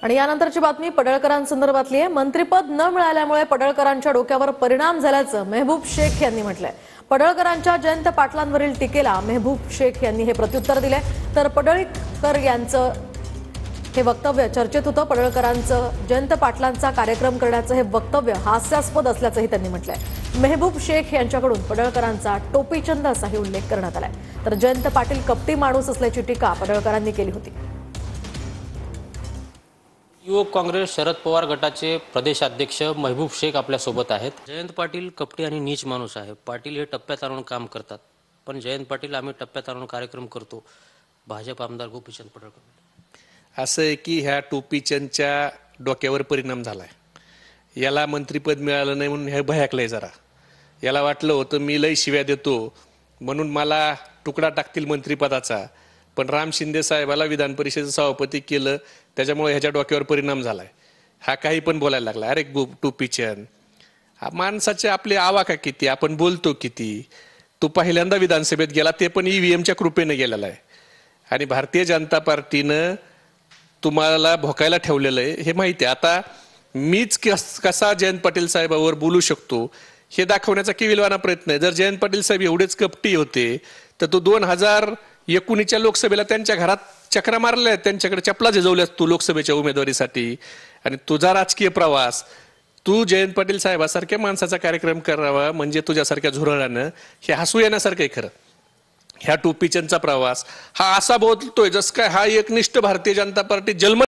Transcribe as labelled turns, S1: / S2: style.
S1: आणि यानंतरची बातमी पडळकरांसंदर्भातली आहे। मंत्रिपद न मिळाल्यामुळे पडळकरांच्या डोक्यावर परिणाम झाल्याचं मेहबूब शेख यांनी म्हटलंय। पडळकरांच्या जयंत पाटलांवरील टीकेला मेहबूब शेख यांनी हे प्रत्युत्तर दिले। तर पडळकर यांचं हे वक्तव्य चर्चेत होतं। पडळकरांचं जयंत पाटलांचा कार्यक्रम करण्याचं हे वक्तव्य हास्यास्पद असल्याचंही त्यांनी म्हटलंय। मेहबूब शेख यांच्याकडून पडळकरांचा टोपीचंद असाही उल्लेख करण्यात आलाय। तर जयंत पाटील कपटी माणूस असल्याची टीका पडळकरांनी केली होती।
S2: युवक काँग्रेस शरद पवार गटाचे प्रदेशाध्यक्ष मेहबूब शेख आपल्या सोबत आहेत। जयंत पाटील कपटी आणि नीच माणूस आहे। पाटील हे टप्प्यात आणून काम करतात, पण जयंत पाटील आम्ही टप्प्यात आणून कार्यक्रम करतो। भाजप आमदार गोपीचंद पडळकर
S3: असं आहे की ह्या टोपीचंदच्या डोक्यावर परिणाम झालाय। याला मंत्रिपद मिळालं नाही म्हणून हे भयाकलंय जरा। याला वाटलं होतं मी लई शिव्या देतो म्हणून मला तुकडा टाकतील मंत्रिपदाचा, पण राम शिंदे साहेबाला विधान परिषदेचं सभापती केलं, त्याच्यामुळे ह्याच्या डोक्यावर परिणाम झालाय। हा काही पण बोलायला लागला। अरे टोपीचंद, हा माणसाचे आपले आवाका किती, आपण बोलतो किती। तो पहिल्यांदा विधानसभेत गेला, ते पण ईव्हीएमच्या कृपेने गेलेला आहे। आणि भारतीय जनता पार्टीनं तुम्हाला भोकायला ठेवलेलं आहे हे माहिती आहे। आता मीच कसा जयंत पाटील साहेबांवर बोलू शकतो हे दाखवण्याचा केविलवाना प्रयत्न आहे। जर जयंत पाटील साहेब एवढेच कपटी होते तर तो 2019च्या लोकसभेला त्यांच्या घरात चक्रा मारल्या आहेत, त्यांच्याकडे चपला झिजवल्यास तू लोकसभेच्या उमेदवारीसाठी। आणि तुझा राजकीय प्रवास, तू जयंत पाटील साहेबासारख्या माणसाचा कार्यक्रम करावा म्हणजे तुझ्यासारख्या झुरळानं हे हसू येण्यासारखं आहे खरं। ह्या टोपीचंदचा प्रवास हा असा बोलतोय जसं काय हा एकनिष्ठ भारतीय जनता पार्टी जन्म